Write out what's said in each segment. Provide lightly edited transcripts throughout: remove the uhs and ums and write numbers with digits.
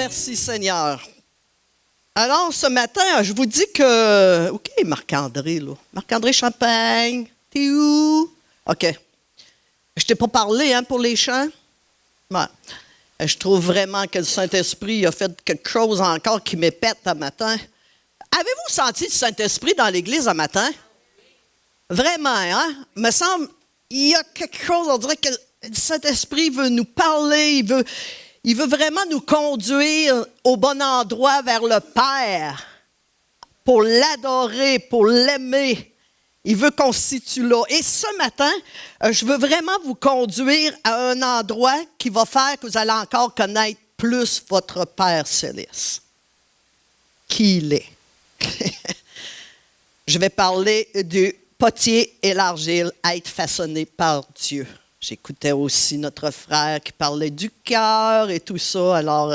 Merci Seigneur. Alors, ce matin, je vous dis que... OK, Marc-André, là. Marc-André Champagne, t'es où? OK. Je t'ai pas parlé, hein, pour les chants? Ouais. Je trouve vraiment que le Saint-Esprit a fait quelque chose encore qui m'épète ce matin. Avez-vous senti le Saint-Esprit dans l'Église ce matin? Vraiment, hein? Il me semble, il y a quelque chose, on dirait que le Saint-Esprit veut nous parler, il veut vraiment nous conduire au bon endroit vers le Père, pour l'adorer, pour l'aimer. Il veut qu'on se situe là. Et ce matin, je veux vraiment vous conduire à un endroit qui va faire que vous allez encore connaître plus votre Père céleste. Qui il est. Je vais parler du potier et l'argile à être façonné par Dieu. J'écoutais aussi notre frère qui parlait du cœur et tout ça. Alors,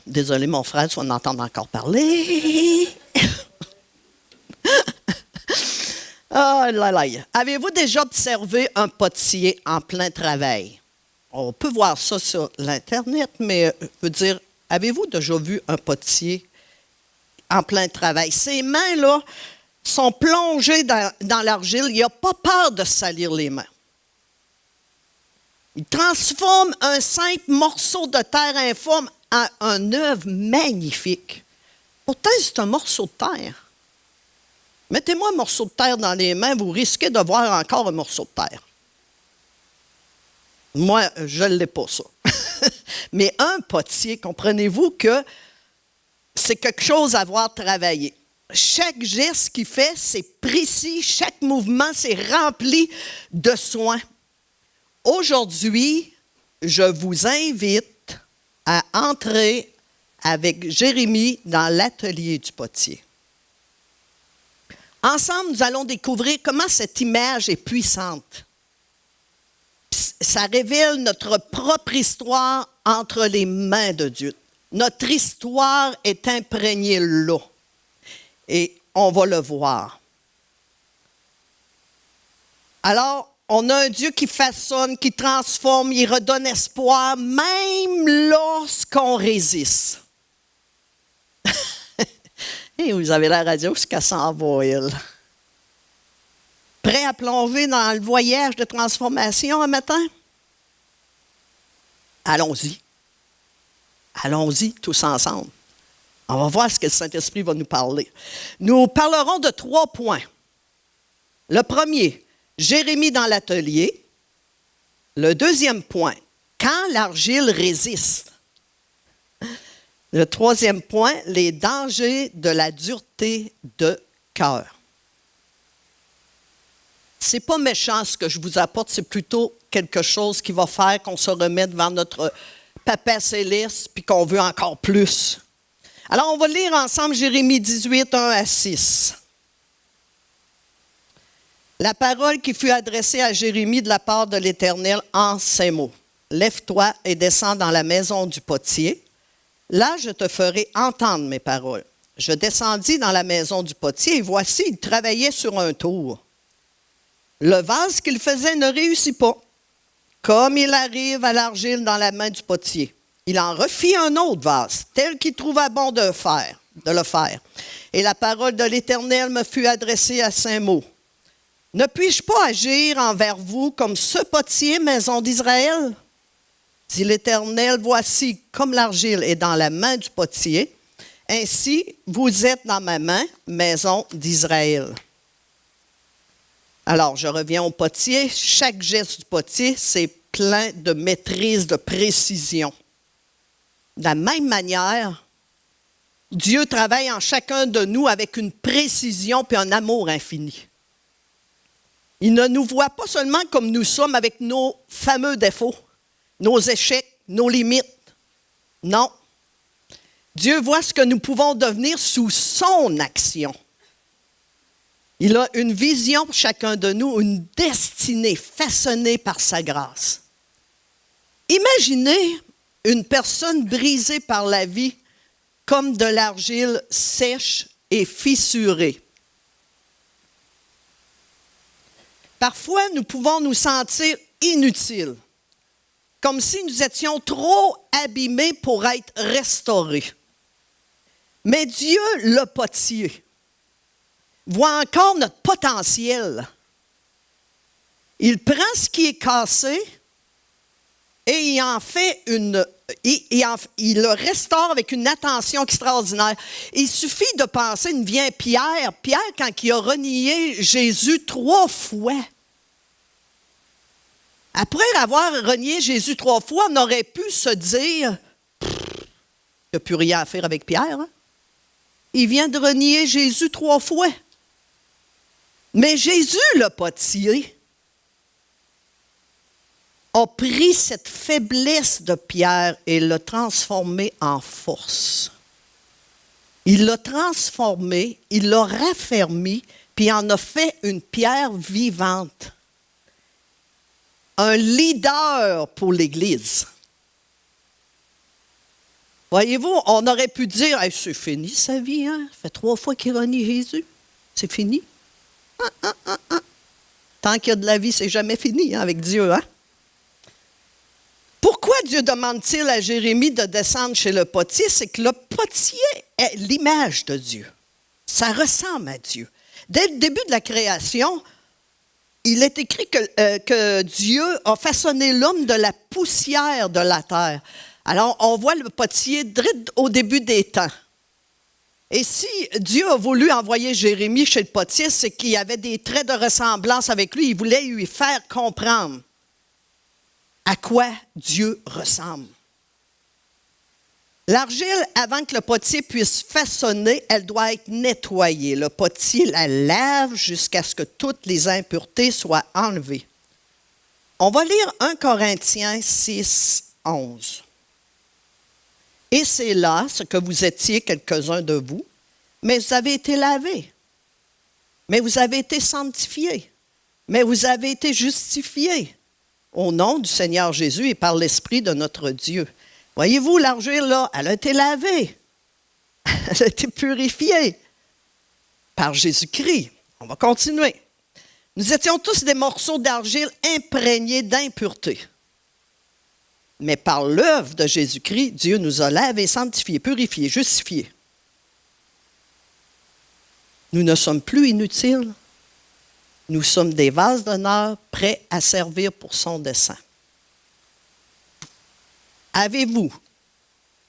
désolé mon frère, si on entend encore parler. Oh là là. Avez-vous déjà observé un potier en plein travail? On peut voir ça sur l'Internet, mais je veux dire, avez-vous déjà vu un potier en plein travail? Ses mains, là, sont plongées dans l'argile. Il n'a pas peur de salir les mains. Il transforme un simple morceau de terre informe en une œuvre magnifique. Pourtant, c'est un morceau de terre. Mettez-moi un morceau de terre dans les mains, vous risquez de voir encore un morceau de terre. Moi, je ne l'ai pas, ça. Mais un potier, comprenez-vous que c'est quelque chose à voir travailler. Chaque geste qu'il fait, c'est précis. Chaque mouvement, c'est rempli de soin. Aujourd'hui, je vous invite à entrer avec Jérémie dans l'atelier du potier. Ensemble, nous allons découvrir comment cette image est puissante. Ça révèle notre propre histoire entre les mains de Dieu. Notre histoire est imprégnée là. Et on va le voir. Alors, on a un Dieu qui façonne, qui transforme, il redonne espoir, même lorsqu'on résiste. Et vous avez la radio jusqu'à 100 voiles. Prêt à plonger dans le voyage de transformation un matin? Allons-y. Allons-y tous ensemble. On va voir ce que le Saint-Esprit va nous parler. Nous parlerons de 3 points. Le premier, Jérémie dans l'atelier. Le deuxième point, quand l'argile résiste. Le troisième point, les dangers de la dureté de cœur. Ce n'est pas méchant ce que je vous apporte, c'est plutôt quelque chose qui va faire qu'on se remette devant notre Papa céleste puis qu'on veut encore plus. Alors, on va lire ensemble Jérémie 18, 1 à 6. La parole qui fut adressée à Jérémie de la part de l'Éternel en ces mots. Lève-toi et descends dans la maison du potier. Là, je te ferai entendre mes paroles. Je descendis dans la maison du potier et voici, il travaillait sur un tour. Le vase qu'il faisait ne réussit pas, comme il arrive à l'argile dans la main du potier. Il en refit un autre vase, tel qu'il trouva bon de le faire. Et la parole de l'Éternel me fut adressée à ces mots. Ne puis-je pas agir envers vous comme ce potier, maison d'Israël? Dit l'Éternel, voici, comme l'argile est dans la main du potier, ainsi vous êtes dans ma main, maison d'Israël. Alors, je reviens au potier. Chaque geste du potier, c'est plein de maîtrise, de précision. De la même manière, Dieu travaille en chacun de nous avec une précision et un amour infini. Il ne nous voit pas seulement comme nous sommes avec nos fameux défauts, nos échecs, nos limites. Non. Dieu voit ce que nous pouvons devenir sous son action. Il a une vision pour chacun de nous, une destinée façonnée par sa grâce. Imaginez une personne brisée par la vie comme de l'argile sèche et fissurée. Parfois, nous pouvons nous sentir inutiles. comme si nous étions trop abîmés pour être restaurés. Mais Dieu, le potier, voit encore notre potentiel. Il prend ce qui est cassé et il en fait il le restaure avec une attention extraordinaire. Il suffit de penser, il vient Pierre. Pierre, quand il a renié Jésus 3 fois, après avoir renié Jésus 3 fois, on aurait pu se dire, il n'y a plus rien à faire avec Pierre. Hein? Il vient de renier Jésus 3 fois. Mais Jésus, le potier, a pris cette faiblesse de Pierre et l'a transformée en force. Il l'a transformée, il l'a raffermi, puis en a fait une pierre vivante. Un leader pour l'Église. Voyez-vous, on aurait pu dire, hey, c'est fini sa vie, hein? Ça fait 3 fois qu'il renie Jésus. C'est fini. Tant qu'il y a de la vie, c'est jamais fini hein, avec Dieu. Hein? Pourquoi Dieu demande-t-il à Jérémie de descendre chez le potier? C'est que le potier est l'image de Dieu. Ça ressemble à Dieu. Dès le début de la création, il est écrit que Dieu a façonné l'homme de la poussière de la terre. Alors, on voit le potier au début des temps. Et si Dieu a voulu envoyer Jérémie chez le potier, c'est qu'il y avait des traits de ressemblance avec lui. Il voulait lui faire comprendre à quoi Dieu ressemble. L'argile, avant que le potier puisse façonner, elle doit être nettoyée. Le potier la lave jusqu'à ce que toutes les impuretés soient enlevées. On va lire 1 Corinthiens 6, 11. Et c'est là ce que vous étiez, quelques-uns de vous, mais vous avez été lavés, mais vous avez été sanctifiés, mais vous avez été justifiés au nom du Seigneur Jésus et par l'Esprit de notre Dieu. Voyez-vous, l'argile, là, elle a été lavée, elle a été purifiée par Jésus-Christ. On va continuer. Nous étions tous des morceaux d'argile imprégnés d'impureté. Mais par l'œuvre de Jésus-Christ, Dieu nous a lavés, sanctifiés, purifiés, justifiés. Nous ne sommes plus inutiles. Nous sommes des vases d'honneur prêts à servir pour son dessein. Avez-vous,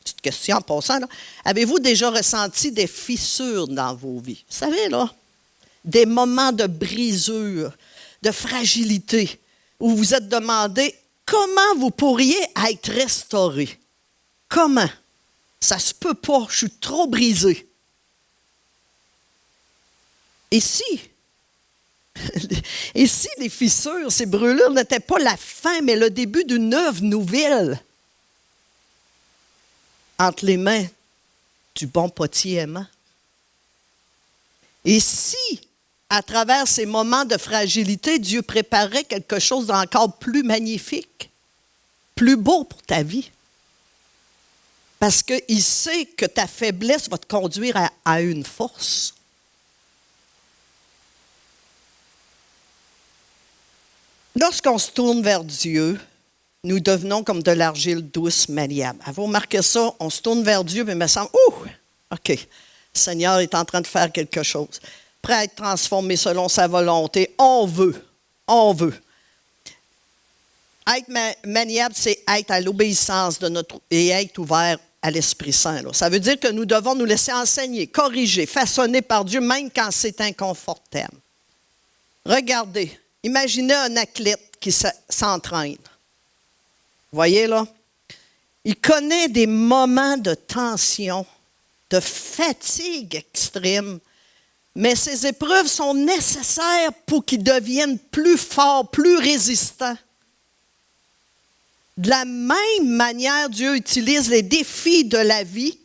petite question en passant, là, avez-vous déjà ressenti des fissures dans vos vies? Vous savez, là, des moments de brisure, de fragilité, où vous vous êtes demandé comment vous pourriez être restauré? Comment? Ça se peut pas, je suis trop brisé. Et si les fissures, ces brûlures n'étaient pas la fin, mais le début d'une œuvre nouvelle entre les mains du bon potier aimant? Et si, à travers ces moments de fragilité, Dieu préparait quelque chose d'encore plus magnifique, plus beau pour ta vie? Parce qu'il sait que ta faiblesse va te conduire à une force. Lorsqu'on se tourne vers Dieu, nous devenons comme de l'argile douce, malléable. Avez-vous remarqué ça? On se tourne vers Dieu, mais il me semble, OK, le Seigneur est en train de faire quelque chose. Prêt à être transformé selon sa volonté. On veut. Être maniable, c'est être à l'obéissance et être ouvert à l'Esprit Saint. Là. Ça veut dire que nous devons nous laisser enseigner, corriger, façonner par Dieu, même quand c'est inconfortable. Regardez, imaginez un athlète qui s'entraîne. Vous voyez là? Il connaît des moments de tension, de fatigue extrême, mais ces épreuves sont nécessaires pour qu'il devienne plus fort, plus résistant. De la même manière, Dieu utilise les défis de la vie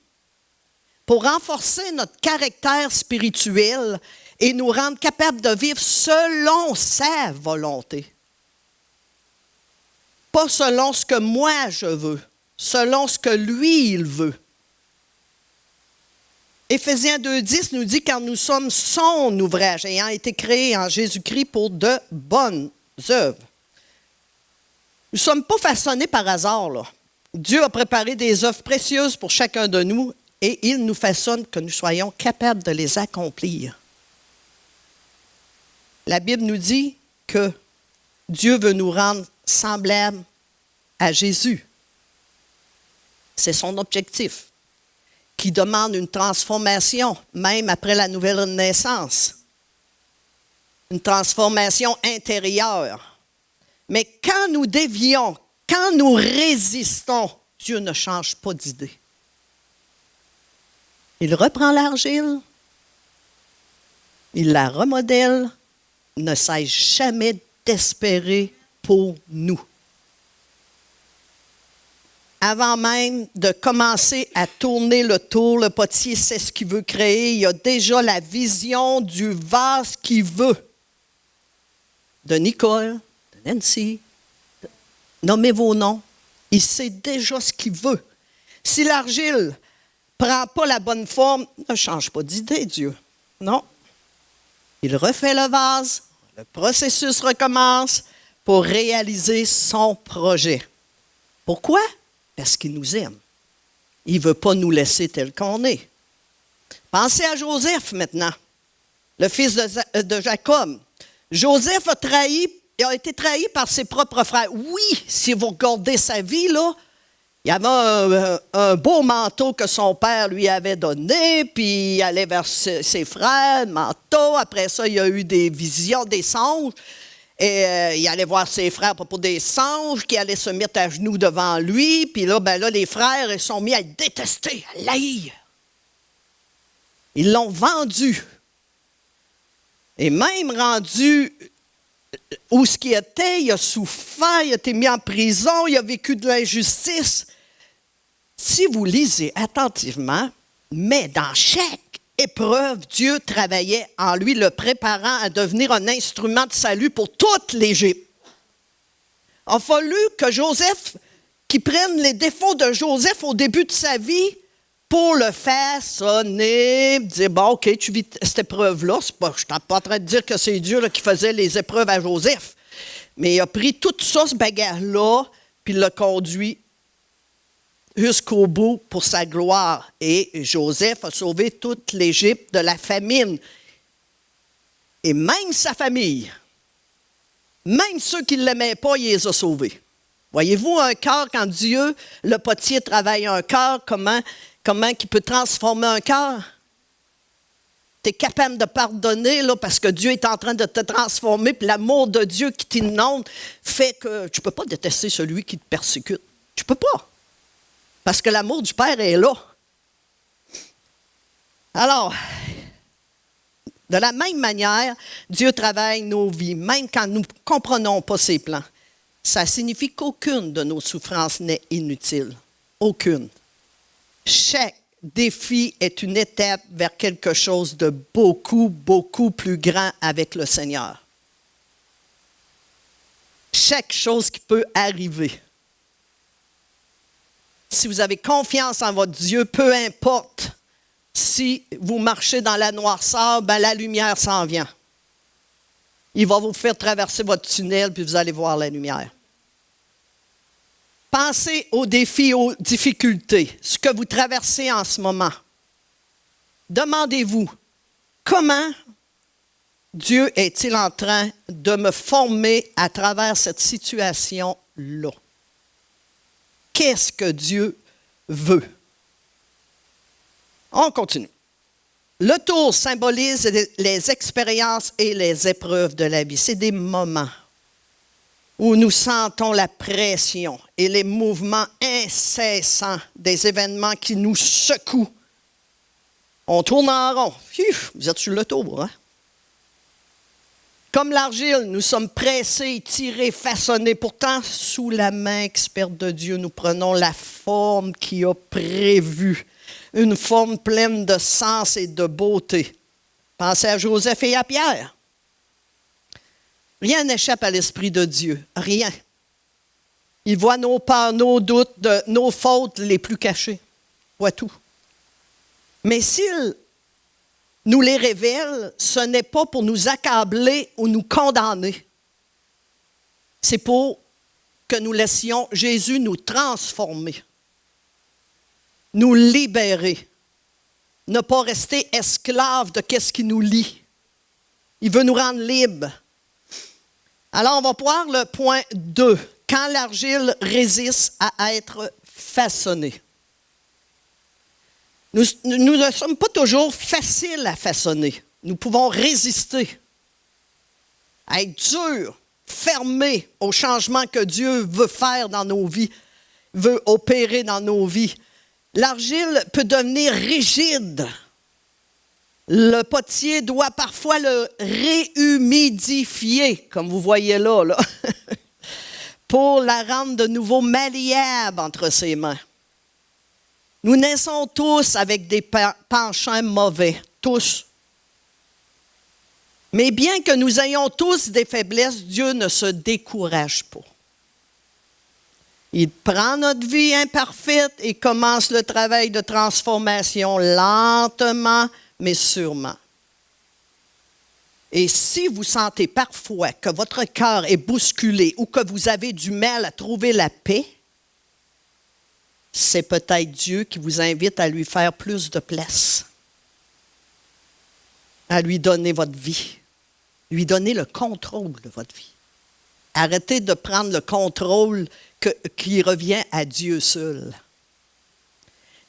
pour renforcer notre caractère spirituel et nous rendre capables de vivre selon sa volonté. Pas selon ce que moi je veux, selon ce que lui, il veut. Éphésiens 2,10 nous dit « Car nous sommes son ouvrage, ayant été créés en Jésus-Christ pour de bonnes œuvres. » Nous ne sommes pas façonnés par hasard, là. Dieu a préparé des œuvres précieuses pour chacun de nous et il nous façonne que nous soyons capables de les accomplir. La Bible nous dit que Dieu veut nous rendre semblables à Jésus. C'est son objectif, qui demande une transformation, même après la nouvelle naissance. Une transformation intérieure. Mais quand nous dévions, quand nous résistons, Dieu ne change pas d'idée. Il reprend l'argile, il la remodèle, ne cesse jamais d'espérer pour nous. Avant même de commencer à tourner le tour, le potier sait ce qu'il veut créer. Il a déjà la vision du vase qu'il veut. De Nicole, de Nancy, nommez vos noms. Il sait déjà ce qu'il veut. Si l'argile ne prend pas la bonne forme, ne change pas d'idée, Dieu. Non. Il refait le vase, le processus recommence pour réaliser son projet. Pourquoi? Parce qu'il nous aime. Il ne veut pas nous laisser tel qu'on est. Pensez à Joseph maintenant, le fils de Jacob. Joseph a été trahi par ses propres frères. Oui, si vous regardez sa vie, là, il y avait un beau manteau que son père lui avait donné, puis il allait vers ses frères, le manteau. Après ça, il y a eu des visions, des songes. Et il allait voir ses frères à propos des songes qui allaient se mettre à genoux devant lui. Puis là, les frères ils sont mis à le détester, à l'haïr. Ils l'ont vendu. Et même rendu où ce qu'il était, il a souffert, il a été mis en prison, il a vécu de l'injustice. Si vous lisez attentivement, mais dans chaque épreuve, Dieu travaillait en lui, le préparant à devenir un instrument de salut pour toute l'Égypte. Il a fallu que Joseph, qui prenne les défauts de Joseph au début de sa vie, pour le faire sonner, dire, bon, OK, tu vis cette épreuve-là. Je ne suis pas en train de dire que c'est Dieu là, qui faisait les épreuves à Joseph. Mais il a pris tout ça, ce bagarre-là, puis l'a conduit jusqu'au bout pour sa gloire. Et Joseph a sauvé toute l'Égypte de la famine. Et même sa famille, même ceux qui ne l'aimaient pas, il les a sauvés. Voyez-vous un cœur, quand Dieu, le potier, travaille un cœur, comment il peut transformer un cœur? Tu es capable de pardonner là, parce que Dieu est en train de te transformer, puis l'amour de Dieu qui t'inonde fait que tu ne peux pas détester celui qui te persécute. Tu ne peux pas. Parce que l'amour du Père est là. Alors, de la même manière, Dieu travaille nos vies, même quand nous ne comprenons pas ses plans. Ça signifie qu'aucune de nos souffrances n'est inutile. Aucune. Chaque défi est une étape vers quelque chose de beaucoup, beaucoup plus grand avec le Seigneur. Chaque chose qui peut arriver. Si vous avez confiance en votre Dieu, peu importe si vous marchez dans la noirceur, la lumière s'en vient. Il va vous faire traverser votre tunnel, puis vous allez voir la lumière. Pensez aux défis, aux difficultés, ce que vous traversez en ce moment. Demandez-vous, comment Dieu est-il en train de me former à travers cette situation-là? Qu'est-ce que Dieu veut? On continue. Le tour symbolise les expériences et les épreuves de la vie. C'est des moments où nous sentons la pression et les mouvements incessants des événements qui nous secouent. On tourne en rond. Vous êtes sur le tour, hein? Comme l'argile, nous sommes pressés, tirés, façonnés. Pourtant, sous la main experte de Dieu, nous prenons la forme qu'il a prévue. Une forme pleine de sens et de beauté. Pensez à Joseph et à Pierre. Rien n'échappe à l'Esprit de Dieu. Rien. Il voit nos peurs, nos doutes, nos fautes les plus cachées. Il voit tout. Mais s'il nous les révèle, ce n'est pas pour nous accabler ou nous condamner. C'est pour que nous laissions Jésus nous transformer, nous libérer, ne pas rester esclaves de ce qui nous lie. Il veut nous rendre libres. Alors, on va voir le point 2. Quand l'argile résiste à être façonnée. Nous ne sommes pas toujours faciles à façonner. Nous pouvons résister, à être durs, fermés au changement que Dieu veut faire dans nos vies, veut opérer dans nos vies. L'argile peut devenir rigide. Le potier doit parfois le réhumidifier, comme vous voyez là, pour la rendre de nouveau malléable entre ses mains. Nous naissons tous avec des penchants mauvais, tous. Mais bien que nous ayons tous des faiblesses, Dieu ne se décourage pas. Il prend notre vie imparfaite et commence le travail de transformation lentement, mais sûrement. Et si vous sentez parfois que votre cœur est bousculé ou que vous avez du mal à trouver la paix, c'est peut-être Dieu qui vous invite à lui faire plus de place, à lui donner votre vie, lui donner le contrôle de votre vie. Arrêtez de prendre le contrôle qui revient à Dieu seul.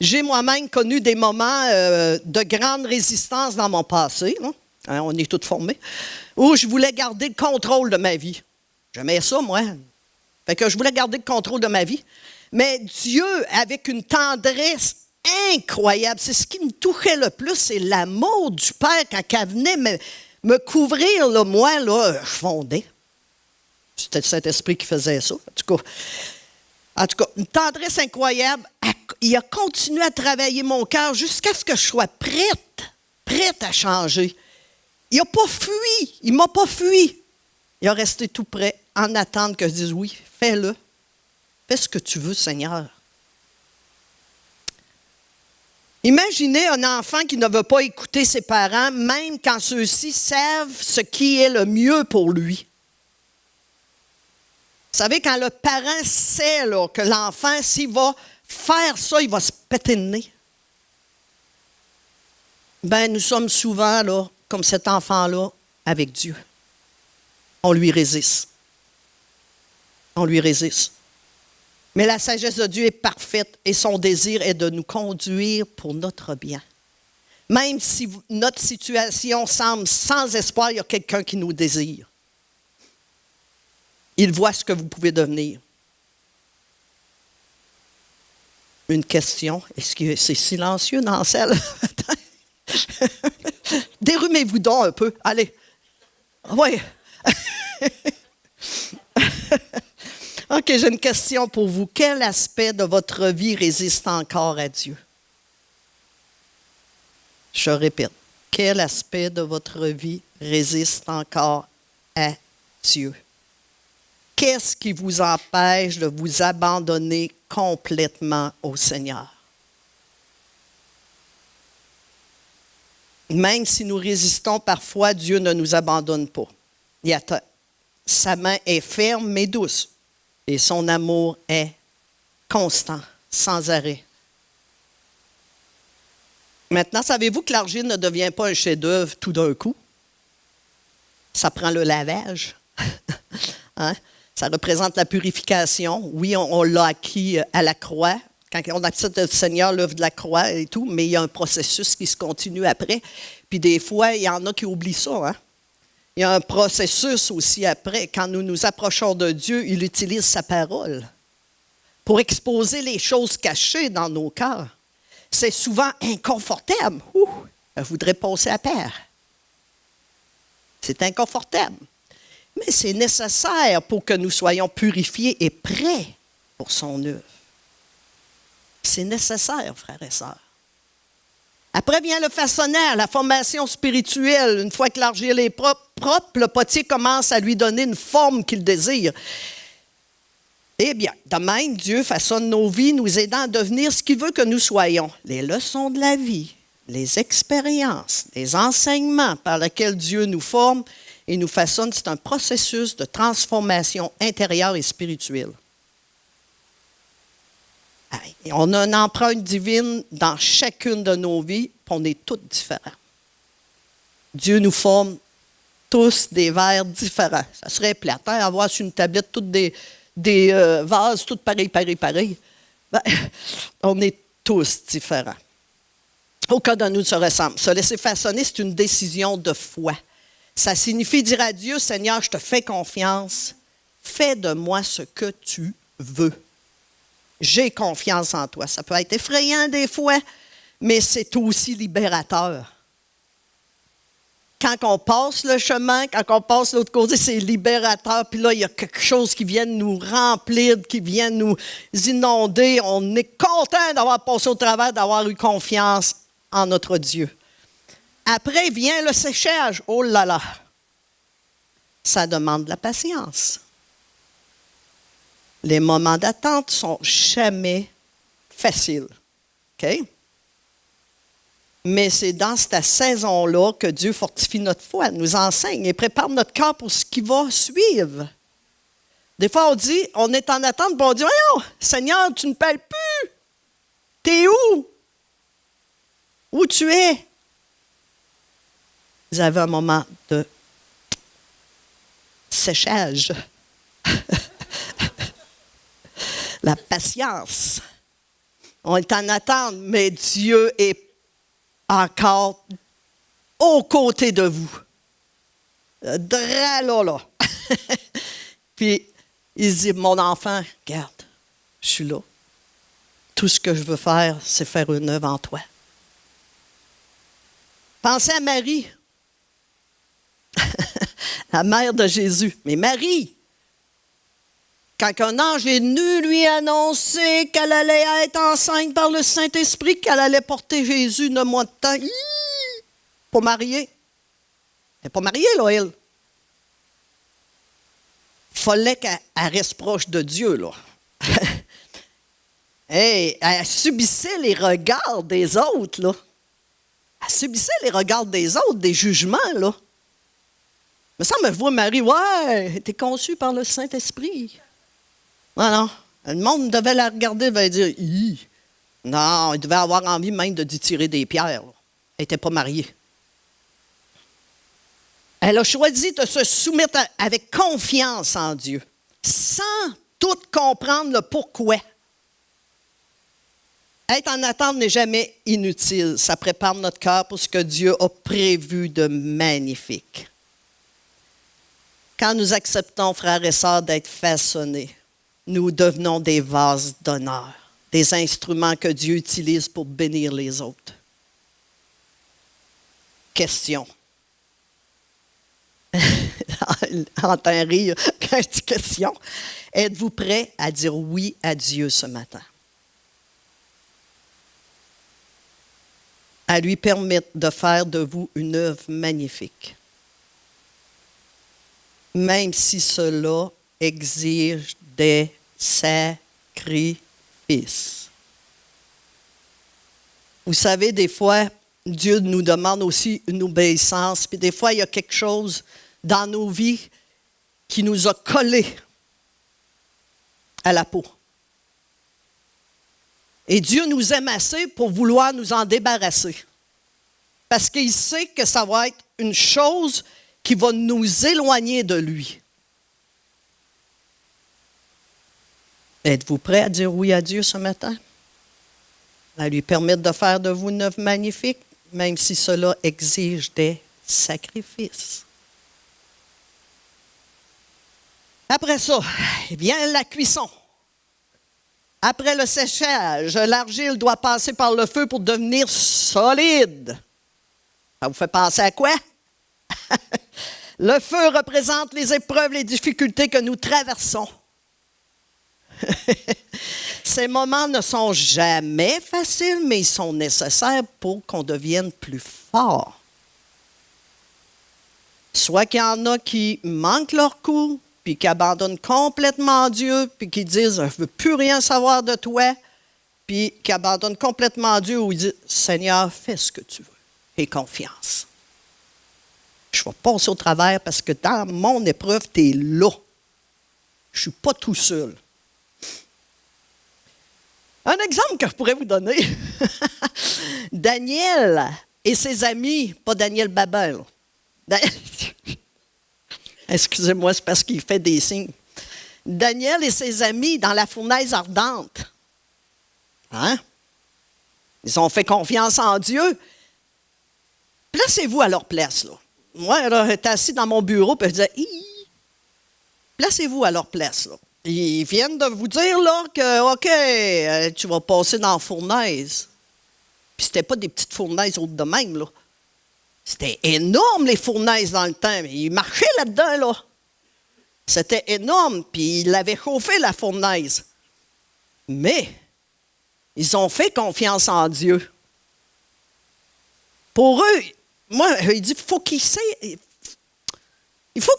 J'ai moi-même connu des moments de grande résistance dans mon passé, hein, on est tous formés, où je voulais garder le contrôle de ma vie. J'aimais ça, moi. Fait que je voulais garder le contrôle de ma vie. Mais Dieu, avec une tendresse incroyable, c'est ce qui me touchait le plus, c'est l'amour du Père quand elle venait me couvrir, là, moi, là, je fondais. C'était le Saint-Esprit qui faisait ça, En tout cas, une tendresse incroyable. Il a continué à travailler mon cœur jusqu'à ce que je sois prête à changer. Il n'a pas fui, il ne m'a pas fui. Il a resté tout prêt en attendant que je dise oui, fais-le. Fais ce que tu veux, Seigneur. Imaginez un enfant qui ne veut pas écouter ses parents, même quand ceux-ci savent ce qui est le mieux pour lui. Vous savez, quand le parent sait là, que l'enfant, s'il va faire ça, il va se péter le nez. Ben, nous sommes souvent là, comme cet enfant-là, avec Dieu. On lui résiste. On lui résiste. Mais la sagesse de Dieu est parfaite et son désir est de nous conduire pour notre bien. Même si notre situation semble sans espoir, il y a quelqu'un qui nous désire. Il voit ce que vous pouvez devenir. Une question. Est-ce que c'est silencieux dans la salle? Dérumez-vous donc un peu. Allez. Oui. OK, j'ai une question pour vous. Quel aspect de votre vie résiste encore à Dieu? Je répète. Quel aspect de votre vie résiste encore à Dieu? Qu'est-ce qui vous empêche de vous abandonner complètement au Seigneur? Même si nous résistons parfois, Dieu ne nous abandonne pas. Sa main est ferme mais douce et son amour est constant, sans arrêt. Maintenant, savez-vous que l'argile ne devient pas un chef-d'œuvre tout d'un coup? Ça prend le lavage. Hein? Ça représente la purification. Oui, on l'a acquis à la croix. Quand on accepte le Seigneur, l'œuvre de la croix et tout, mais il y a un processus qui se continue après. Puis des fois, il y en a qui oublient ça. Hein? Il y a un processus aussi après. Quand nous nous approchons de Dieu, il utilise sa parole pour exposer les choses cachées dans nos cœurs. C'est souvent inconfortable. Elle voudrait passer à pair. C'est inconfortable. Mais c'est nécessaire pour que nous soyons purifiés et prêts pour son œuvre. C'est nécessaire, frères et sœurs. Après vient le façonnage, la formation spirituelle. Une fois que l'argile est propre, le potier commence à lui donner une forme qu'il désire. Eh bien, de même, Dieu façonne nos vies, nous aidant à devenir ce qu'il veut que nous soyons. Les leçons de la vie, les expériences, les enseignements par lesquels Dieu nous forme et nous façonne, c'est un processus de transformation intérieure et spirituelle. Hey, on a une empreinte divine dans chacune de nos vies, puis on est tous différents. Dieu nous forme tous des verres différents. Ça serait plate, hein, avoir sur une tablette toutes des vases, toutes pareils. Ben, on est tous différents. Aucun de nous ne se ressemble. Se laisser façonner, c'est une décision de foi. Ça signifie dire à Dieu, Seigneur, je te fais confiance. Fais de moi ce que tu veux. J'ai confiance en toi. Ça peut être effrayant des fois, mais c'est aussi libérateur. Quand on passe le chemin, quand on passe l'autre côté, c'est libérateur. Puis là, il y a quelque chose qui vient nous remplir, qui vient nous inonder. On est content d'avoir passé au travers, d'avoir eu confiance en notre Dieu. Après vient le séchage. Oh là là! Ça demande de la patience. Les moments d'attente sont jamais faciles. OK? Mais c'est dans cette saison-là que Dieu fortifie notre foi, nous enseigne et prépare notre cœur pour ce qui va suivre. Des fois, on dit, on est en attente, puis on dit, voyons, Seigneur, tu ne parles plus. T'es où? Où tu es? Vous avez un moment de séchage. La patience. On est en attente, mais Dieu est encore aux côtés de vous. Là. Puis, il dit, mon enfant, regarde, je suis là. Tout ce que je veux faire, c'est faire une œuvre en toi. Pensez à Marie, la mère de Jésus. Mais Marie, quand un ange est venu lui annoncer qu'elle allait être enceinte par le Saint-Esprit, qu'elle allait porter Jésus 9 mois de temps, pas mariée. Elle n'est pas mariée, là, elle. Il fallait qu'elle reste proche de Dieu, là. Hey, elle subissait les regards des autres, là. Elle subissait les regards des autres, des jugements, là. Mais ça me voit Marie, ouais, elle était conçue par le Saint-Esprit. Non. Le monde devait la regarder, devait dire, hi. Non, il devait avoir envie même de lui tirer des pierres. Là. Elle n'était pas mariée. Elle a choisi de se soumettre avec confiance en Dieu, sans tout comprendre le pourquoi. Être en attente n'est jamais inutile. Ça prépare notre cœur pour ce que Dieu a prévu de magnifique. Quand nous acceptons, frères et sœurs, d'être façonnés, nous devenons des vases d'honneur, des instruments que Dieu utilise pour bénir les autres. Question. Entends rire quand je dis question. Êtes-vous prêt à dire oui à Dieu ce matin? À lui permettre de faire de vous une œuvre magnifique. Même si cela exige des sacrifices. Vous savez, des fois, Dieu nous demande aussi une obéissance, puis des fois, il y a quelque chose dans nos vies qui nous a collés à la peau. Et Dieu nous aime assez pour vouloir nous en débarrasser. Parce qu'il sait que ça va être une chose qui va nous éloigner de lui. Êtes-vous prêt à dire oui à Dieu ce matin? À lui permettre de faire de vous une œuvre magnifique, même si cela exige des sacrifices. Après ça, vient la cuisson. Après le séchage, l'argile doit passer par le feu pour devenir solide. Ça vous fait penser à quoi? Le feu représente les épreuves, les difficultés que nous traversons. Ces moments ne sont jamais faciles, mais ils sont nécessaires pour qu'on devienne plus fort. Soit qu'il y en a qui manquent leur coup, puis qui abandonnent complètement Dieu, puis qui disent « je ne veux plus rien savoir de toi », puis qui abandonnent complètement Dieu, ou ils disent « Seigneur, fais ce que tu veux, aie confiance. Je vais passer au travers parce que dans mon épreuve, tu es là. Je ne suis pas tout seul. » Un exemple que je pourrais vous donner. Daniel et ses amis, pas Daniel Babin, là. Excusez-moi, c'est parce qu'il fait des signes. Daniel et ses amis dans la fournaise ardente. Hein? Ils ont fait confiance en Dieu. Placez-vous à leur place, là. Moi, là, j'étais assis dans mon bureau, puis je disais, placez-vous à leur place, là. Ils viennent de vous dire, là, que, OK, tu vas passer dans la fournaise. Puis c'était pas des petites fournaises hautes de même, là. C'était énorme, les fournaises, dans le temps. Ils marchaient là-dedans, là. C'était énorme, puis ils l'avaient chauffé, la fournaise. Mais, ils ont fait confiance en Dieu. Pour eux, moi, il dit, il faut que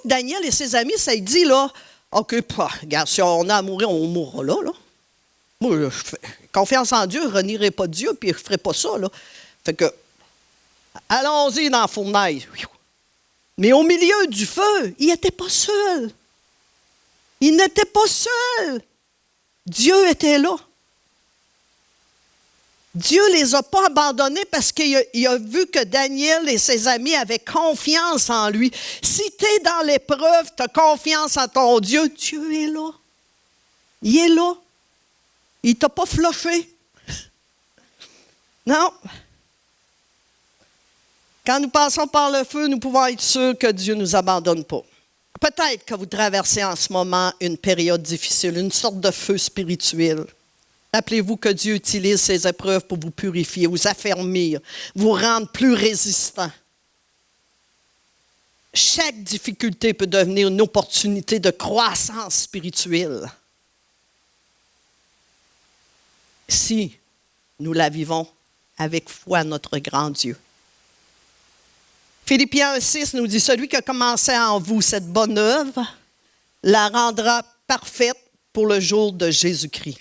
Daniel et ses amis, ça dit, là, OK, regarde, si on a à mourir, on mourra là, là. Moi, je fais confiance en Dieu, je ne renierai pas Dieu, puis je ne ferai pas ça, là. Fait que, allons-y dans la fournaise. Mais au milieu du feu, il n'était pas seul. Il n'était pas seul. Dieu était là. Dieu ne les a pas abandonnés parce qu'il a vu que Daniel et ses amis avaient confiance en lui. Si tu es dans l'épreuve, tu as confiance en ton Dieu, Dieu est là. Il est là. Il ne t'a pas floché. Non. Quand nous passons par le feu, nous pouvons être sûrs que Dieu ne nous abandonne pas. Peut-être que vous traversez en ce moment une période difficile, une sorte de feu spirituel. Rappelez-vous que Dieu utilise ces épreuves pour vous purifier, vous affermir, vous rendre plus résistant. Chaque difficulté peut devenir une opportunité de croissance spirituelle. Si nous la vivons avec foi, notre grand Dieu. Philippiens 1,6 nous dit, celui qui a commencé en vous cette bonne œuvre, la rendra parfaite pour le jour de Jésus-Christ.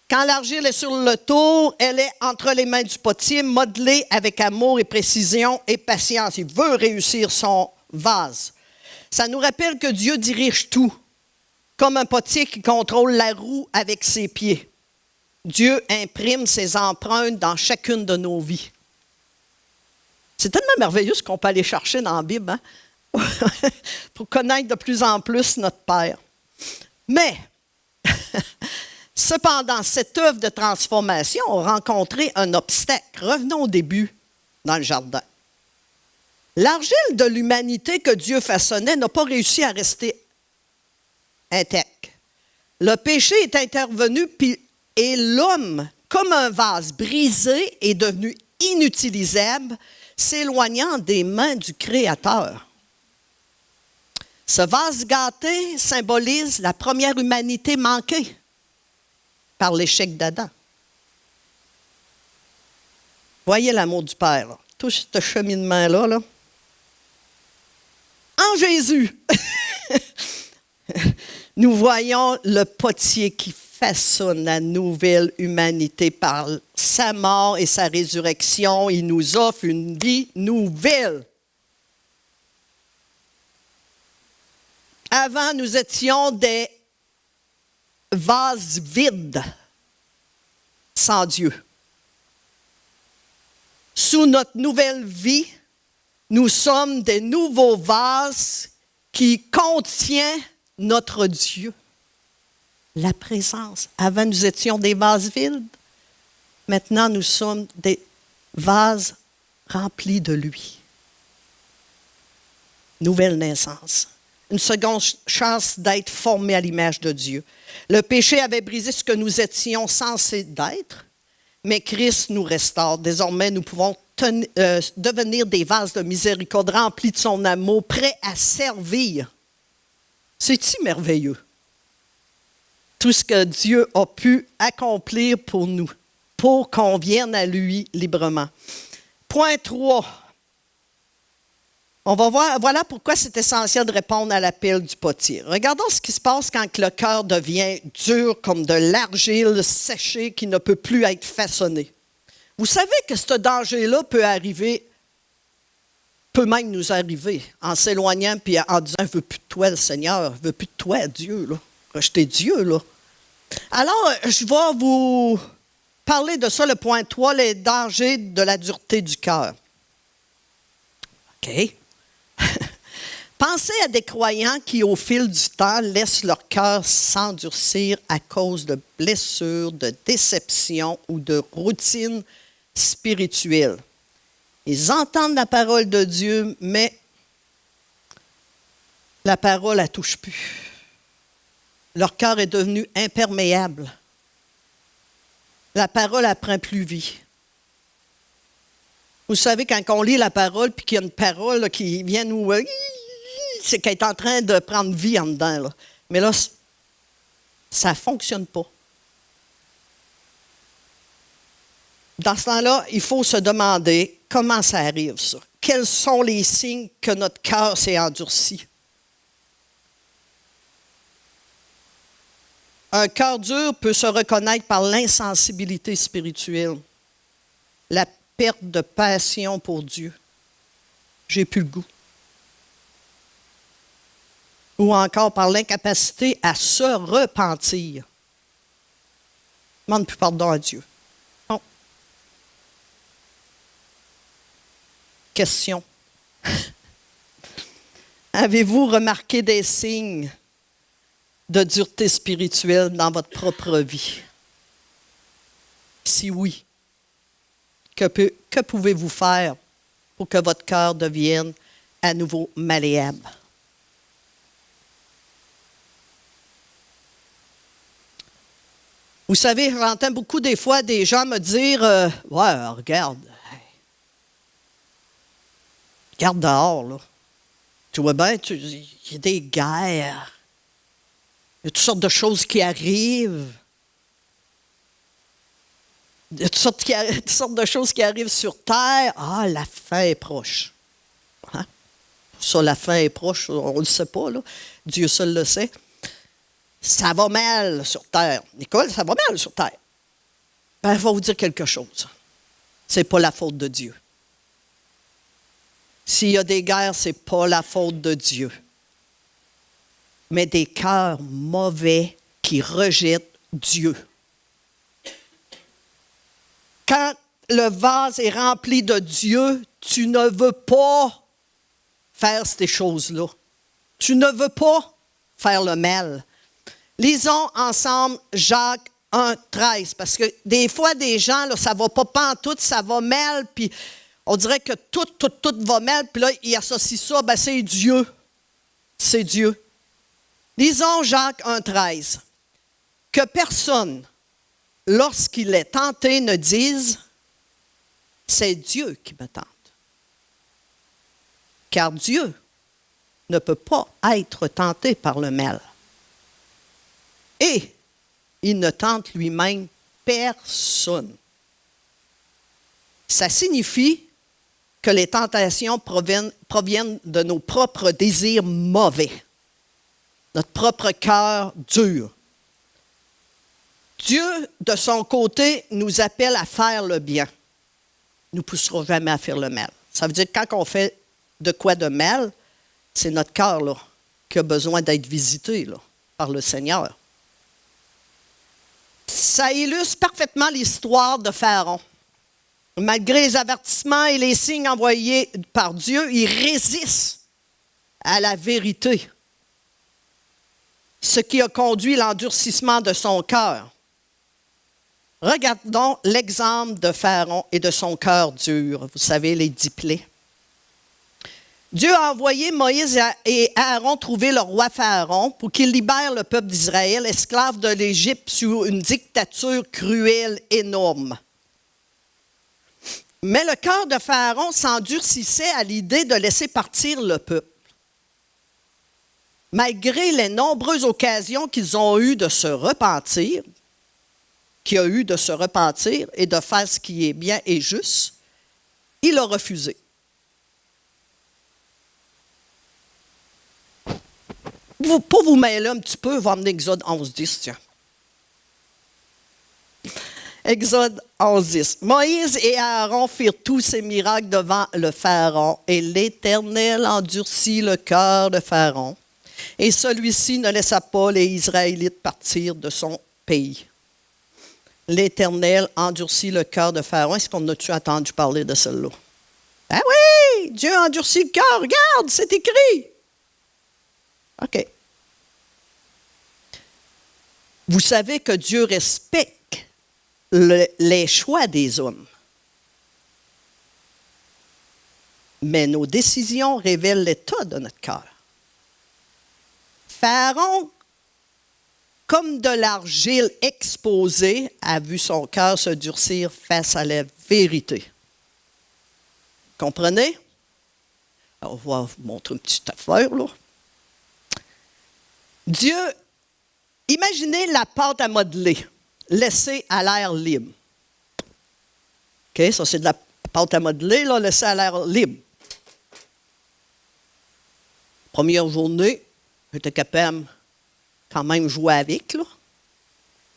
Quand l'argile est sur le tour, elle est entre les mains du potier, modelée avec amour et précision et patience. Il veut réussir son vase. Ça nous rappelle que Dieu dirige tout, comme un potier qui contrôle la roue avec ses pieds. Dieu imprime ses empreintes dans chacune de nos vies. C'est tellement merveilleux ce qu'on peut aller chercher dans la Bible, hein? Pour connaître de plus en plus notre Père. Mais, cependant, cette œuvre de transformation a rencontré un obstacle. Revenons au début, dans le jardin. L'argile de l'humanité que Dieu façonnait n'a pas réussi à rester intacte. Le péché est intervenu, et l'homme, comme un vase brisé, est devenu inutilisable, s'éloignant des mains du Créateur. Ce vase gâté symbolise la première humanité manquée par l'échec d'Adam. Voyez l'amour du Père, là. Tout ce cheminement-là. Là. En Jésus, nous voyons le potier qui façonne la nouvelle humanité par sa mort et sa résurrection. Il nous offre une vie nouvelle. Avant, nous étions des vases vides, sans Dieu. Sous notre nouvelle vie, nous sommes des nouveaux vases qui contiennent notre Dieu. La présence. Avant, nous étions des vases vides. Maintenant, nous sommes des vases remplis de lui. Nouvelle naissance. Une seconde chance d'être formés à l'image de Dieu. Le péché avait brisé ce que nous étions censés d'être, mais Christ nous restaure. Désormais, nous pouvons devenir des vases de miséricorde remplis de son amour, prêts à servir. C'est-tu merveilleux? Tout ce que Dieu a pu accomplir pour nous, pour qu'on vienne à lui librement. Point 3. On va voir, voilà pourquoi c'est essentiel de répondre à l'appel du potier. Regardons ce qui se passe quand le cœur devient dur comme de l'argile séchée qui ne peut plus être façonnée. Vous savez que ce danger-là peut même nous arriver en s'éloignant puis en disant « Je ne veux plus de toi, le Seigneur, je ne veux plus de toi, Dieu. » Rejeter Dieu, là. Alors, je vais vous parler de ça, le point 3, les dangers de la dureté du cœur. OK. Pensez à des croyants qui, au fil du temps, laissent leur cœur s'endurcir à cause de blessures, de déceptions ou de routines spirituelles. Ils entendent la parole de Dieu, mais la parole ne touche plus. Leur cœur est devenu imperméable. La parole ne prend plus vie. Vous savez, quand on lit la parole, puis qu'il y a une parole là, qui vient nous... c'est qu'elle est en train de prendre vie en dedans. Là. Mais là, ça ne fonctionne pas. Dans ce temps-là, il faut se demander comment ça arrive, ça. Quels sont les signes que notre cœur s'est endurci? Un cœur dur peut se reconnaître par l'insensibilité spirituelle, la perte de passion pour Dieu. J'ai plus le goût. Ou encore par l'incapacité à se repentir. Ne demande plus pardon à Dieu. Non. Question. Avez-vous remarqué des signes de dureté spirituelle dans votre propre vie? Si oui, que pouvez-vous faire pour que votre cœur devienne à nouveau malléable? Vous savez, j'entends beaucoup des fois des gens me dire « Ouais, regarde dehors, là. Tu vois bien, il y a des guerres. Il y a toutes sortes de choses qui arrivent. Il y a toutes sortes de choses qui arrivent sur Terre. Ah, la fin est proche. Hein? Ça, la fin est proche, on ne le sait pas, là. Dieu seul le sait. Ça va mal sur Terre. Nicole, ça va mal sur Terre. Ben, il va vous dire quelque chose. Ce n'est pas la faute de Dieu. S'il y a des guerres, ce n'est pas la faute de Dieu. Mais des cœurs mauvais qui rejettent Dieu. Quand le vase est rempli de Dieu, tu ne veux pas faire ces choses-là. Tu ne veux pas faire le mal. Lisons ensemble Jacques 1,13, parce que des fois, des gens, là, ça ne va pas pantoute, ça va mal, puis on dirait que tout va mal, puis là, ils associent ça, ben c'est Dieu. C'est Dieu. Lisons Jacques 1,13. Que personne, lorsqu'il est tenté, ne dise « C'est Dieu qui me tente ». Car Dieu ne peut pas être tenté par le mal. Et il ne tente lui-même personne. Ça signifie que les tentations proviennent de nos propres désirs mauvais, notre propre cœur dur. Dieu, de son côté, nous appelle à faire le bien. Il ne nous poussera jamais à faire le mal. Ça veut dire que quand on fait de quoi de mal, c'est notre cœur là, qui a besoin d'être visité là, par le Seigneur. Ça illustre parfaitement l'histoire de Pharaon. Malgré les avertissements et les signes envoyés par Dieu, il résiste à la vérité, ce qui a conduit l'endurcissement de son cœur. Regardons l'exemple de Pharaon et de son cœur dur. Vous savez, les 10 plaies. Dieu a envoyé Moïse et Aaron trouver le roi Pharaon pour qu'il libère le peuple d'Israël, esclave de l'Égypte, sous une dictature cruelle, énorme. Mais le cœur de Pharaon s'endurcissait à l'idée de laisser partir le peuple. Malgré les nombreuses occasions qu'ils ont eues de se repentir, et de faire ce qui est bien et juste, il a refusé. Pour vous mêler un petit peu, on va emmener Exode 11.10, tiens. Exode 11.10. Moïse et Aaron firent tous ces miracles devant le Pharaon, et l'Éternel endurcit le cœur de Pharaon, et celui-ci ne laissa pas les Israélites partir de son pays. l'Éternel endurcit le cœur de Pharaon. Est-ce qu'on a-tu entendu parler de celle-là? Ah oui, Dieu endurcit le cœur. Regarde, c'est écrit. OK. Vous savez que Dieu respecte les choix des hommes. Mais nos décisions révèlent l'état de notre cœur. Pharaon, comme de l'argile exposée, a vu son cœur se durcir face à la vérité. Comprenez? Alors, on va vous montrer une petite affaire, là. Dieu, imaginez la pâte à modeler, laissée à l'air libre. OK, ça c'est de la pâte à modeler, là, laissée à l'air libre. Première journée, j'étais capable quand même jouer avec, là.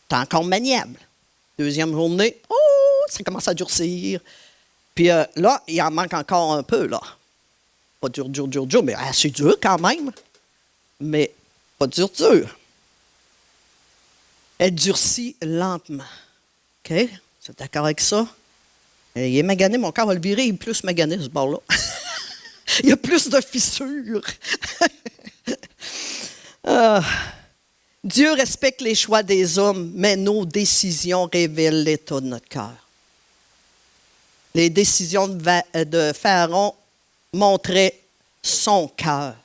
C'est encore maniable. Deuxième journée, ça commence à durcir. Puis là, il en manque encore un peu, là. Pas dur, mais assez dur quand même. Mais pas dur. Elle durcit lentement. OK? Vous êtes d'accord avec ça? Il est magané, mon corps va le virer, il est plus magané, ce bord-là. Il y a plus de fissures. Dieu respecte les choix des hommes, mais nos décisions révèlent l'état de notre cœur. Les décisions de Pharaon montraient son cœur.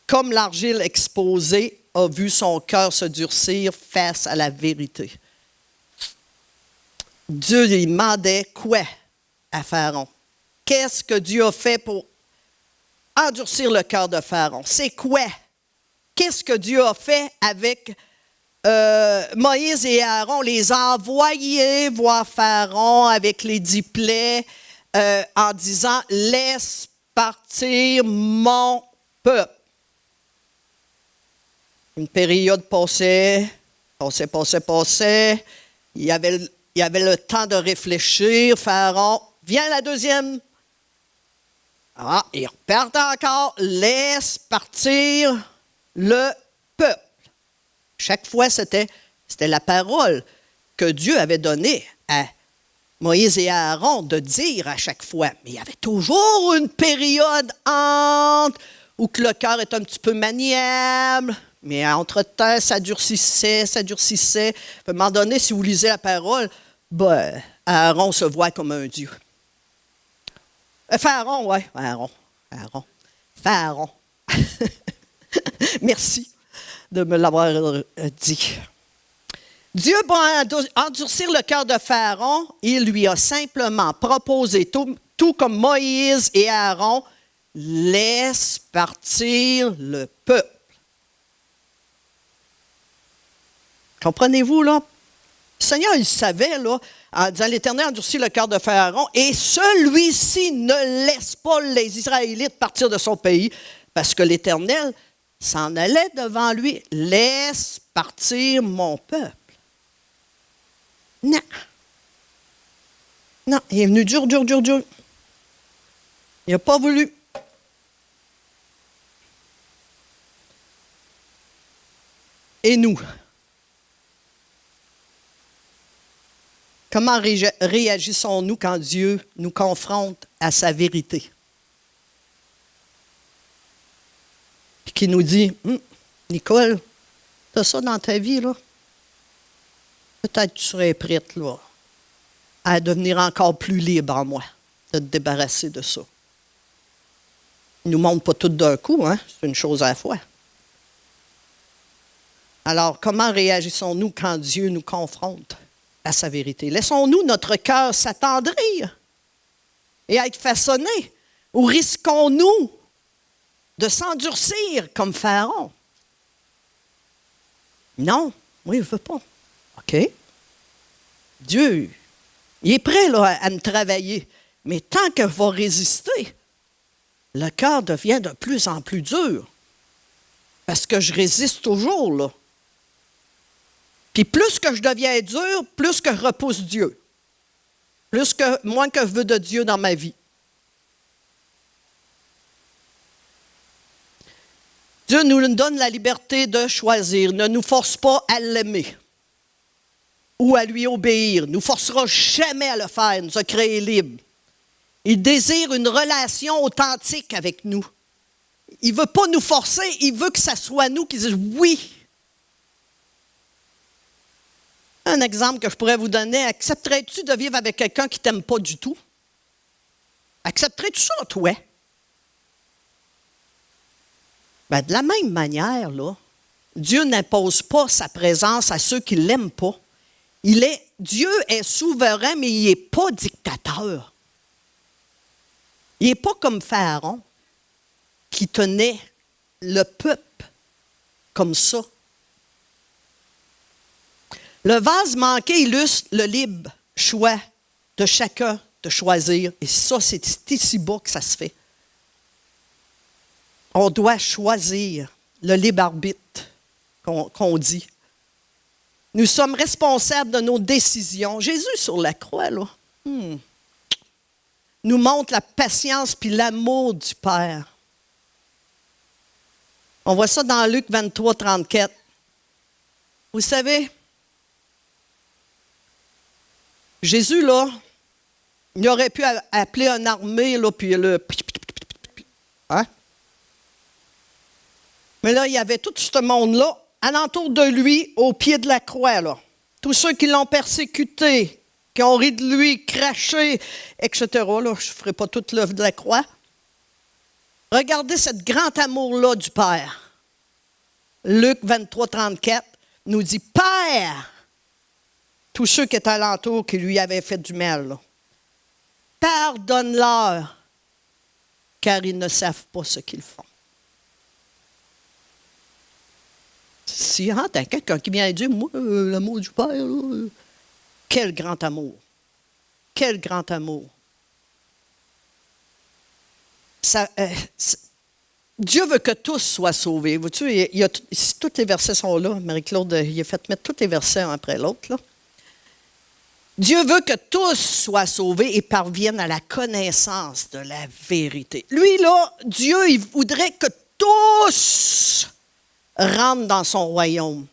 Comme l'argile exposée a vu son cœur se durcir face à la vérité. Dieu lui demandait quoi à Pharaon? Qu'est-ce que Dieu a fait pour endurcir le cœur de Pharaon? C'est quoi? Qu'est-ce que Dieu a fait avec Moïse et Aaron? Les a envoyés voir Pharaon avec les 10 plaies en disant « Laisse partir mon peuple ». Une période passait. Il y avait le temps de réfléchir. Pharaon, viens la deuxième. Ah, il repart encore. Laisse partir le peuple. Chaque fois, c'était la parole que Dieu avait donnée à Moïse et à Aaron de dire à chaque fois. Mais il y avait toujours une période entre où que le cœur est un petit peu maniable. Mais entre-temps, ça durcissait. À un moment donné, si vous lisez la parole, Aaron se voit comme un dieu. Pharaon, oui. Pharaon. Merci de me l'avoir dit. Dieu, pour endurcir le cœur de Pharaon, il lui a simplement proposé, tout comme Moïse et Aaron, laisse partir le peuple. Comprenez-vous, là? Le Seigneur, il savait, là, en disant, l'Éternel endurcit le cœur de Pharaon, et celui-ci ne laisse pas les Israélites partir de son pays, parce que l'Éternel s'en allait devant lui. Laisse partir mon peuple. Non, il est venu dur. Il n'a pas voulu. Et nous? Comment réagissons-nous quand Dieu nous confronte à sa vérité? Puis qui nous dit, Nicole, tu as ça dans ta vie, là? Peut-être que tu serais prête, là, à devenir encore plus libre en moi, de te débarrasser de ça. Il ne nous montre pas tout d'un coup, hein? C'est une chose à la fois. Alors, comment réagissons-nous quand Dieu nous confronte à sa vérité? Laissons-nous notre cœur s'attendrir et être façonné? Ou risquons-nous de s'endurcir comme Pharaon? Non, oui, il ne veut pas. OK. Dieu, il est prêt là, à me travailler. Mais tant que va résister, le cœur devient de plus en plus dur. Parce que je résiste toujours, là. Puis plus que je deviens dur, plus que je repousse Dieu. Moins que je veux de Dieu dans ma vie. Dieu nous donne la liberté de choisir. Ne nous force pas à l'aimer. ou à lui obéir. Il ne nous forcera jamais à le faire. Il nous a créés libres. Il désire une relation authentique avec nous. Il ne veut pas nous forcer, il veut que ça soit nous qui disons oui. Un exemple que je pourrais vous donner, accepterais-tu de vivre avec quelqu'un qui ne t'aime pas du tout? Accepterais-tu ça, toi? Ben, de la même manière, là, Dieu n'impose pas sa présence à ceux qui ne l'aiment pas. Dieu est souverain, mais il n'est pas dictateur. Il n'est pas comme Pharaon, qui tenait le peuple comme ça. Le vase manqué illustre le libre choix de chacun de choisir. Et ça, c'est ici bas que ça se fait. On doit choisir le libre arbitre qu'on dit. Nous sommes responsables de nos décisions. Jésus sur la croix, là, nous montre la patience puis l'amour du Père. On voit ça dans Luc 23, 34. Vous savez, Jésus, là, il aurait pu appeler une armée, là, puis le... Hein? Mais là, il y avait tout ce monde-là, alentour de lui, au pied de la croix, là. Tous ceux qui l'ont persécuté, qui ont ri de lui, craché, etc. Là, je ne ferai pas toute l'œuvre de la croix. Regardez ce grand amour-là du Père. Luc 23, 34 nous dit, « Père », tous ceux qui étaient alentour, qui lui avaient fait du mal, là, « pardonne-leur, car ils ne savent pas ce qu'ils font. » Si t'as quelqu'un qui vient dire, « Moi, l'amour du Père, là, quel grand amour! Quel grand amour! » Dieu veut que tous soient sauvés. Vois-tu, tous les versets sont là. Marie-Claude, il a fait mettre tous les versets un après l'autre, là. Dieu veut que tous soient sauvés et parviennent à la connaissance de la vérité. Lui, là, Dieu, il voudrait que tous rentrent dans son royaume.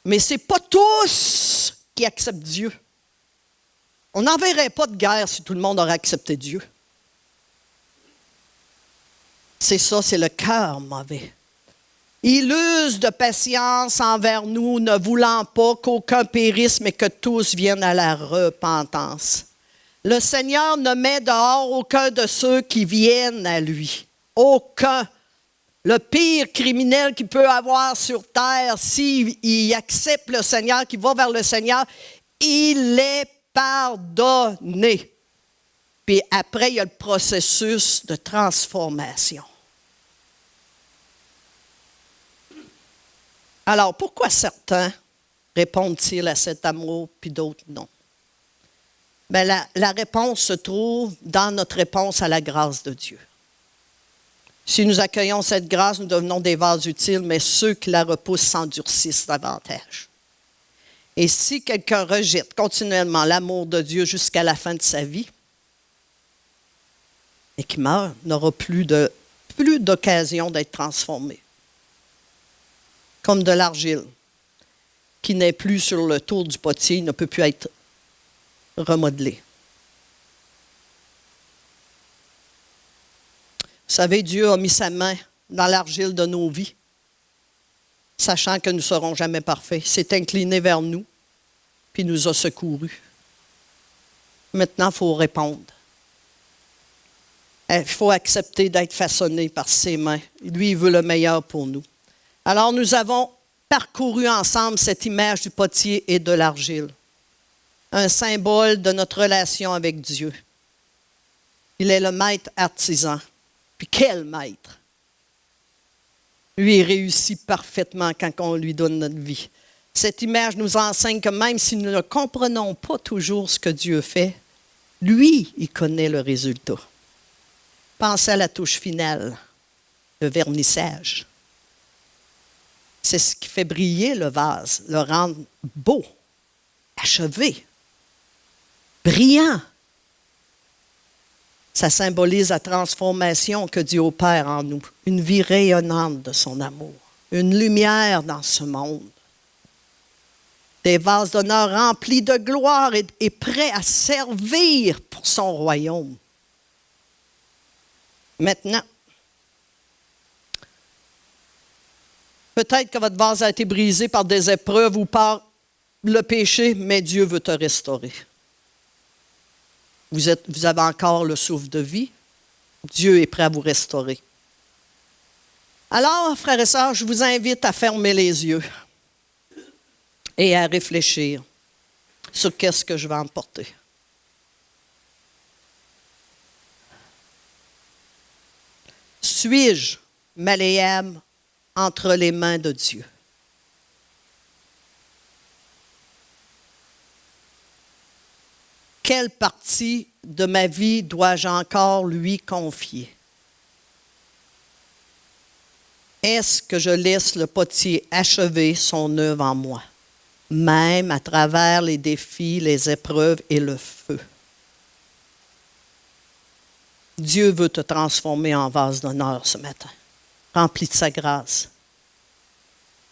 Mais ce n'est pas tous qui acceptent Dieu. On n'enverrait pas de guerre si tout le monde aurait accepté Dieu. C'est ça, c'est le cœur mauvais. Il use de patience envers nous, ne voulant pas qu'aucun périsse, mais que tous viennent à la repentance. Le Seigneur ne met dehors aucun de ceux qui viennent à lui. Aucun. Le pire criminel qu'il peut avoir sur terre, s'il accepte le Seigneur, qu'il va vers le Seigneur, il est pardonné. Puis après, il y a le processus de transformation. Alors, pourquoi certains répondent-ils à cet amour, puis d'autres non? Bien, la réponse se trouve dans notre réponse à la grâce de Dieu. Si nous accueillons cette grâce, nous devenons des vases utiles, mais ceux qui la repoussent s'endurcissent davantage. Et si quelqu'un rejette continuellement l'amour de Dieu jusqu'à la fin de sa vie, et qui meurt, n'aura plus d'occasion d'être transformé. Comme de l'argile, qui n'est plus sur le tour du potier, ne peut plus être remodelé. Vous savez, Dieu a mis sa main dans l'argile de nos vies, sachant que nous ne serons jamais parfaits. Il s'est incliné vers nous, puis nous a secourus. Maintenant, il faut répondre. Il faut accepter d'être façonné par ses mains. Lui, il veut le meilleur pour nous. Alors, nous avons parcouru ensemble cette image du potier et de l'argile, un symbole de notre relation avec Dieu. Il est le maître artisan. Puis quel maître! Lui, il réussit parfaitement quand on lui donne notre vie. Cette image nous enseigne que même si nous ne comprenons pas toujours ce que Dieu fait, lui, il connaît le résultat. Pensez à la touche finale, le vernissage. C'est ce qui fait briller le vase, le rendre beau, achevé, brillant. Ça symbolise la transformation que Dieu opère en nous, une vie rayonnante de son amour, une lumière dans ce monde. Des vases d'honneur remplis de gloire et prêts à servir pour son royaume. Maintenant, peut-être que votre vase a été brisé par des épreuves ou par le péché, mais Dieu veut te restaurer. Vous avez encore le souffle de vie. Dieu est prêt à vous restaurer. Alors, frères et sœurs, je vous invite à fermer les yeux et à réfléchir sur qu'est-ce que je vais emporter. Suis-je malléable entre les mains de Dieu? Quelle partie de ma vie dois-je encore lui confier? Est-ce que je laisse le potier achever son œuvre en moi, même à travers les défis, les épreuves et le feu? Dieu veut te transformer en vase d'honneur ce matin, rempli de sa grâce.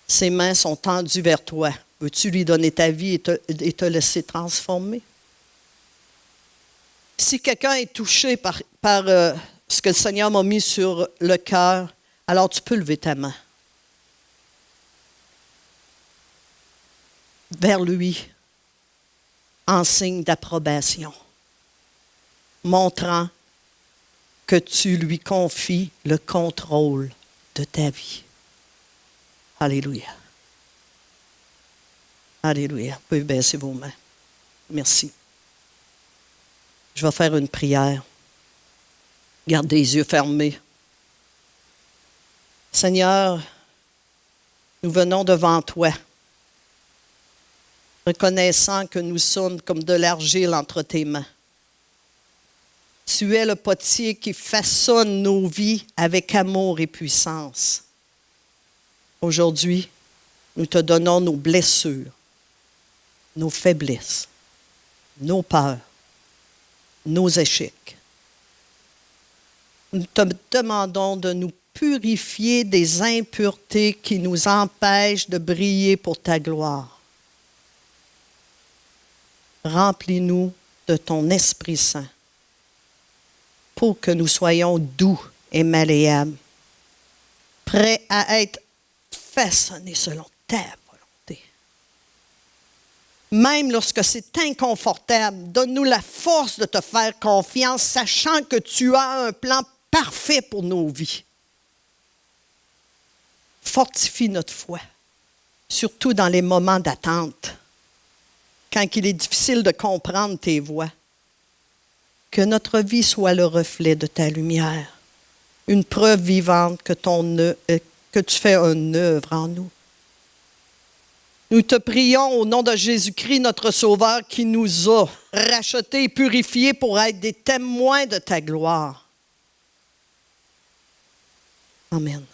Ses mains sont tendues vers toi. Veux-tu lui donner ta vie et te laisser transformer? Si quelqu'un est touché par ce que le Seigneur m'a mis sur le cœur, alors tu peux lever ta main vers lui en signe d'approbation, montrant que tu lui confies le contrôle de ta vie. Alléluia. Alléluia. Vous pouvez baisser vos mains. Merci. Je vais faire une prière. Gardez les yeux fermés. Seigneur, nous venons devant toi, reconnaissant que nous sommes comme de l'argile entre tes mains. Tu es le potier qui façonne nos vies avec amour et puissance. Aujourd'hui, nous te donnons nos blessures, nos faiblesses, nos peurs, nos échecs. Nous te demandons de nous purifier des impuretés qui nous empêchent de briller pour ta gloire. Remplis-nous de ton Esprit Saint pour que nous soyons doux et malléables, prêts à être façonnés selon ta volonté. Même lorsque c'est inconfortable, donne-nous la force de te faire confiance, sachant que tu as un plan parfait pour nos vies. Fortifie notre foi, surtout dans les moments d'attente, quand il est difficile de comprendre tes voies. Que notre vie soit le reflet de ta lumière, une preuve vivante que tu fais une œuvre en nous. Nous te prions au nom de Jésus-Christ, notre Sauveur, qui nous a rachetés et purifiés pour être des témoins de ta gloire. Amen.